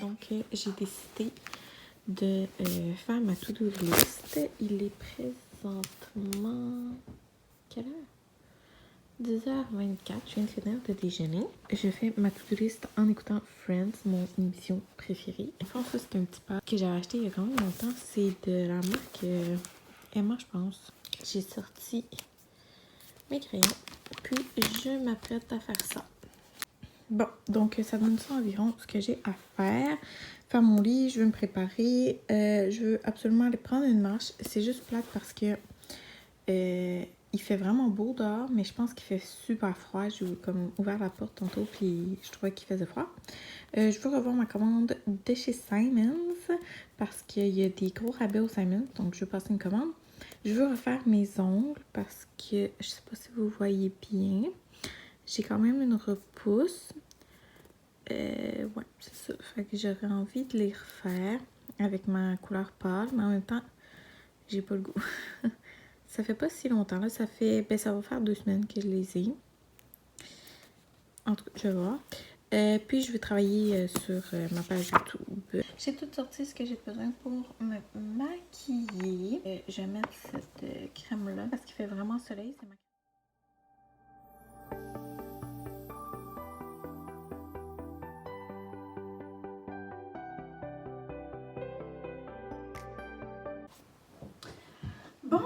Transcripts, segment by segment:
Donc, j'ai décidé de faire ma to-do list. Il est présentement... Quelle heure? 10h24. Je viens de finir de déjeuner. Je fais ma to-do list en écoutant Friends, mon émission préférée. Enfin, ça, c'est un petit pas que j'ai acheté il y a quand même longtemps. C'est de la marque Emma, je pense. J'ai sorti mes crayons. Puis, je m'apprête à faire ça. Bon, donc ça donne ça environ ce que j'ai à faire. Faire mon lit, je veux me préparer. Je veux absolument aller prendre une marche. C'est juste plate parce que il fait vraiment beau dehors, mais je pense qu'il fait super froid. J'ai comme ouvert la porte tantôt, puis je trouvais qu'il faisait froid. Je veux revoir ma commande de chez Simons parce qu'il y a des gros rabais au Simons, donc je veux passer une commande. Je veux refaire mes ongles parce que, je sais pas si vous voyez bien, j'ai quand même une repousse. Ouais, c'est ça. Fait que j'aurais envie de les refaire avec ma couleur pâle, mais en même temps, j'ai pas le goût. Ça fait pas si longtemps, là. Ça va faire 2 semaines que je les ai. En tout cas, je vais voir. Puis, je vais travailler sur ma page YouTube. J'ai tout sorti ce que j'ai besoin pour me maquiller. Je vais mettre cette crème-là parce qu'il fait vraiment soleil. C'est ma... Bon,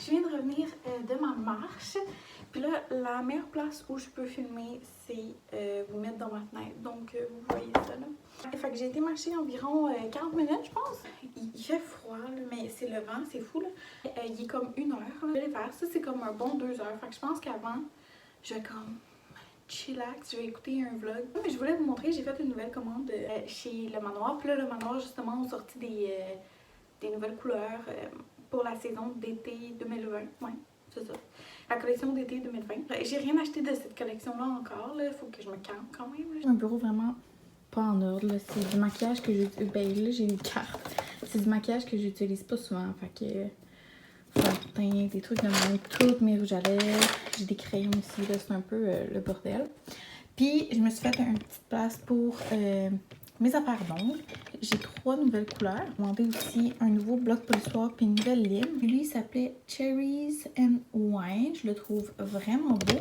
je viens de revenir de ma marche. Puis là, la meilleure place où je peux filmer, c'est vous mettre dans ma fenêtre. Donc, vous voyez ça là. Fait que j'ai été marcher environ 40 minutes, je pense. Il fait froid, là, mais c'est le vent, c'est fou là. Il est comme 1 heure. Je vais les faire. Ça, c'est comme un bon 2 heures. Fait que je pense qu'avant, je vais comme chillax, je vais écouter un vlog. Mais je voulais vous montrer, j'ai fait une nouvelle commande chez Le Manoir. Puis là, Le Manoir, justement, ont sorti des nouvelles couleurs pour la saison d'été 2020. Ouais, c'est ça. La collection d'été 2020. J'ai rien acheté de cette collection-là encore. Il faut que je me calme quand même. J'ai un bureau vraiment pas en ordre. C'est du maquillage que j'utilise. Ben là, j'ai une carte. C'est du maquillage que j'utilise pas souvent. Fait que fard de teint, des trucs de même. Toutes mes rouges à lèvres. J'ai des crayons aussi. Là, c'est un peu le bordel. Puis, je me suis fait une petite place pour mes affaires d'ongles. J'ai 3 nouvelles couleurs. J'ai demandé aussi un nouveau bloc polissoir puis une nouvelle lime. Lui, il s'appelait Cherries and Wine. Je le trouve vraiment beau.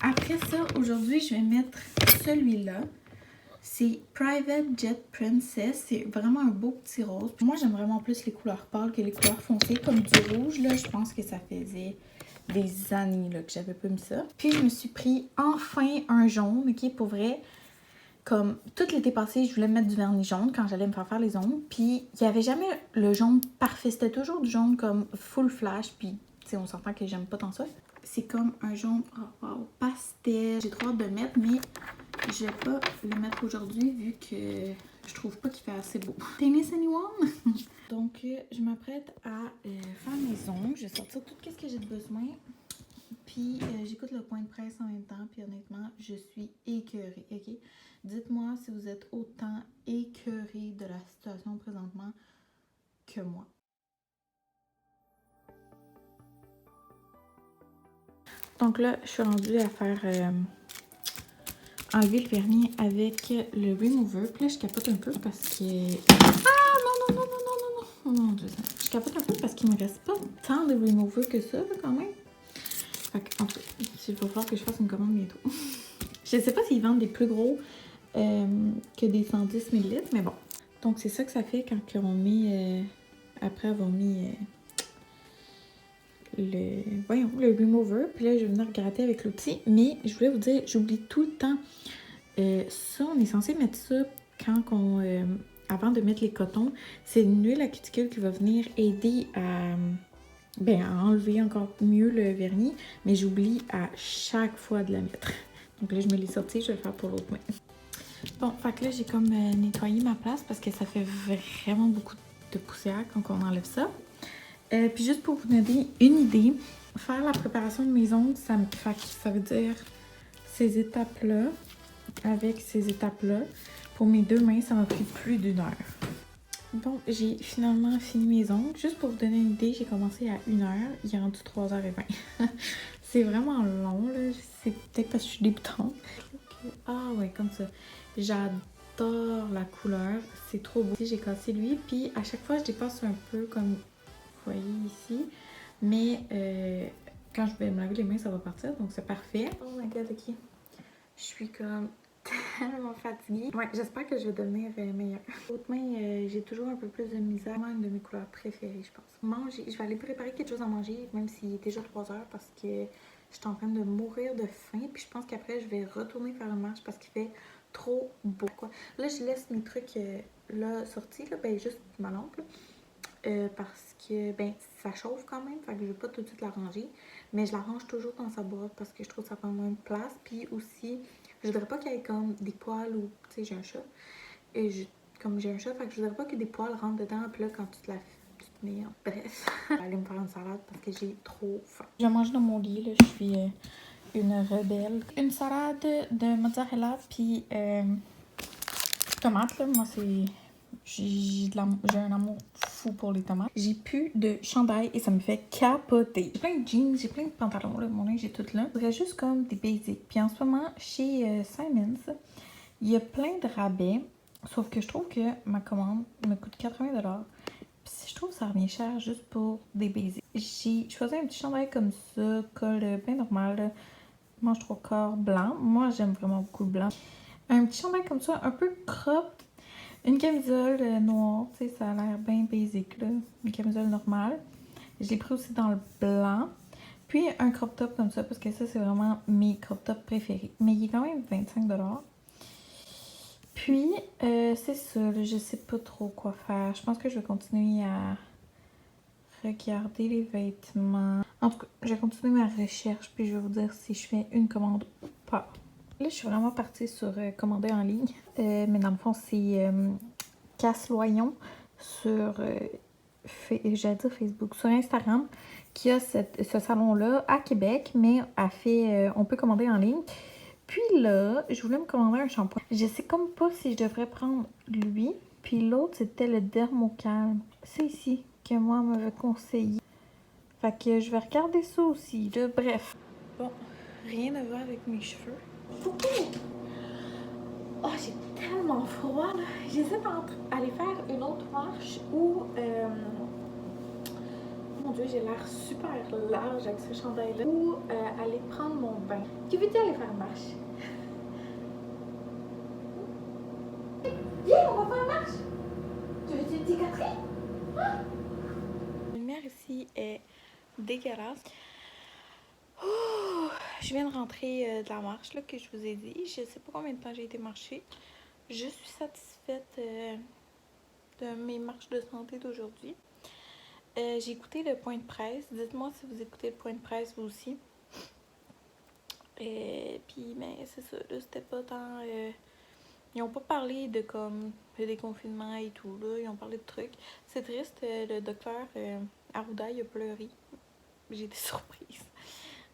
Après ça, aujourd'hui, je vais mettre celui-là. C'est Private Jet Princess. C'est vraiment un beau petit rose. Moi, j'aime vraiment plus les couleurs pâles que les couleurs foncées. Comme du rouge, là, je pense que ça faisait des années là, que j'avais pas mis ça. Puis, je me suis pris enfin un jaune, ok, pour vrai. Comme tout l'été passé, je voulais mettre du vernis jaune quand j'allais me faire les ongles. Puis, il n'y avait jamais le jaune parfait. C'était toujours du jaune comme full flash. Puis, tu sais, on s'entend que j'aime pas tant ça. C'est comme un jaune pastel. J'ai trop hâte de le mettre, mais je vais pas le mettre aujourd'hui vu que je trouve pas qu'il fait assez beau. Tennis anyone? Donc, je m'apprête à faire mes ongles. Je vais sortir tout ce que j'ai besoin. Puis, j'écoute le point de presse en même temps. Puis, honnêtement, je suis écœurée, ok? Dites-moi si vous êtes autant écœurée de la situation présentement que moi. Donc là, je suis rendue à faire enlever le vernis avec le remover. Puis là, je capote un peu parce que... Ah! Non, non, non, non, non, non, non, mon Dieu. Je capote un peu parce qu'il me reste pas tant de remover que ça, là, quand même. Fait que, en tout cas, il va falloir que je fasse une commande bientôt. Je sais pas s'ils vendent des plus gros que des 110 ml, mais bon. Donc, c'est ça que ça fait quand on met... après avoir mis... le remover. Puis là, je vais venir gratter avec l'outil. Mais je voulais vous dire, j'oublie tout le temps. Ça, on est censé mettre ça quand on... avant de mettre les cotons. C'est une huile à cuticule qui va venir aider à enlever encore mieux le vernis. Mais j'oublie à chaque fois de la mettre. Donc là, je me l'ai sortie. Je vais le faire pour l'autre main. Bon, fait que là, j'ai comme nettoyé ma place parce que ça fait vraiment beaucoup de poussière quand on enlève ça. Puis juste pour vous donner une idée, faire la préparation de mes ongles, ça veut dire ces étapes-là, avec ces étapes-là. Pour mes 2 mains, ça m'a pris plus d'1 heure. Bon, j'ai finalement fini mes ongles. Juste pour vous donner une idée, j'ai commencé à 1 heure, il est rendu 3h20. C'est vraiment long, là. C'est peut-être parce que je suis débutante. Ah ouais, comme ça. J'adore J'adore la couleur, c'est trop beau. J'ai cassé lui, puis à chaque fois je dépasse un peu comme vous voyez ici, mais quand je vais me laver les mains ça va partir, donc c'est parfait. Oh my god, ok. Je suis comme tellement fatiguée. Ouais, j'espère que je vais devenir meilleure. L'autre main, j'ai toujours un peu plus de misère. C'est une de mes couleurs préférées, je pense. Manger, je vais aller préparer quelque chose à manger, même s'il est déjà 3 heures, parce que je suis en train de mourir de faim. Puis je pense qu'après, je vais retourner faire une marche parce qu'il fait trop beau. Quoi. Là, je laisse mes trucs là sortis, là, ben juste ma lampe. Là. Parce que ben ça chauffe quand même, fait que je vais pas tout de suite la ranger, mais je la range toujours dans sa boîte parce que je trouve que ça prend moins de place, puis aussi je voudrais pas qu'il y ait comme des poils ou tu sais j'ai un chat et comme j'ai un chat, fait que je voudrais pas que des poils rentrent dedans, puis là quand tu te mets bref, je vais aller me faire une salade parce que j'ai trop faim. Je mange dans mon lit là, je suis une rebelle. Une salade de mozzarella puis tomates là, moi c'est j'ai un amour fou pour les tomates. J'ai plus de chandail et ça me fait capoter. J'ai plein de jeans, j'ai plein de pantalons, là, mon linge j'ai tout là. Je voudrais juste comme des basics. Puis en ce moment, chez Simons, il y a plein de rabais. Sauf que je trouve que ma commande me coûte 80$. Puis je trouve que ça revient cher juste pour des basics. J'ai choisi un petit chandail comme ça, col bien normal, là, manche 3/4 blanc. Moi, j'aime vraiment beaucoup le blanc. Un petit chandail comme ça, un peu crop. Une camisole noire, tu sais, ça a l'air bien basic, là. Une camisole normale. Je l'ai pris aussi dans le blanc. Puis un crop top comme ça, parce que ça, c'est vraiment mes crop tops préférés. Mais il est quand même 25$. Puis, c'est ça, là, je sais pas trop quoi faire. Je pense que je vais continuer à regarder les vêtements. En tout cas, je vais continuer ma recherche, puis je vais vous dire si je fais une commande ou pas. Là, je suis vraiment partie sur commander en ligne. Mais dans le fond, c'est Casse-Loyon sur, j'allais dire Facebook, sur Instagram, qui a ce salon-là à Québec, mais on peut commander en ligne. Puis là, je voulais me commander un shampoing. Je sais comme pas si je devrais prendre lui. Puis l'autre, c'était le Dermocalm. C'est ici que moi m'avait conseillé. Fait que je vais regarder ça aussi, là. Bref. Bon, rien à voir avec mes cheveux. Oh, j'ai tellement froid, là. J'hésite entre aller faire une autre marche ou... Mon Dieu, j'ai l'air super large avec ce chandail-là. Ou aller prendre mon bain. Qui veut-tu aller faire une marche? Viens, on va faire une marche! Tu veux-tu une petite Catherine? Ah! La lumière ici est dégueulasse. Oh, je viens de rentrer de la marche là, que je vous ai dit. Je sais pas combien de temps j'ai été marcher. Je suis satisfaite de mes marches de santé d'aujourd'hui. J'ai écouté le point de presse. Dites-moi si vous écoutez le point de presse vous aussi. Puis, ben, c'est ça. Là, c'était pas tant... ils ont pas parlé de comme le déconfinement et tout. Là. Ils ont parlé de trucs. C'est triste. Le docteur Arruda, il a pleuré. J'ai été surprise.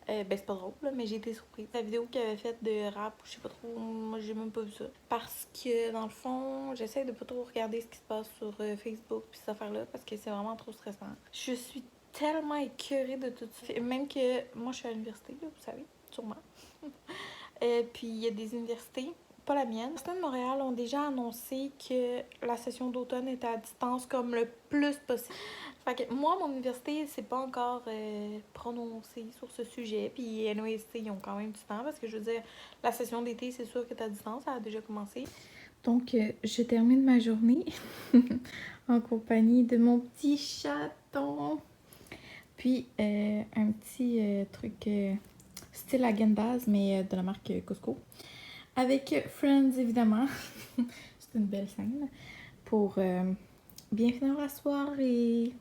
Ben, c'est pas drôle, là, mais j'ai été surprise. La vidéo qu'il avait faite de rap, je sais pas trop, moi j'ai même pas vu ça. Parce que dans le fond, j'essaie de pas trop regarder ce qui se passe sur Facebook pis cette affaire-là parce que c'est vraiment trop stressant. Je suis tellement écœurée de tout ça. Même que moi je suis à l'université, là, vous savez, sûrement. Puis il y a des universités, pas la mienne. Les universités de Montréal ont déjà annoncé que la session d'automne était à distance comme le plus possible. Fait que moi, mon université, c'est pas encore prononcé sur ce sujet. Puis NOST, ils ont quand même du temps parce que je veux dire, la session d'été, c'est sûr que t'es à distance, ça a déjà commencé. Donc, je termine ma journée en compagnie de mon petit chaton. Puis, un petit truc style Häagen-Dazs, mais de la marque Costco. Avec Friends, évidemment. C'est une belle scène pour bien finir la soirée.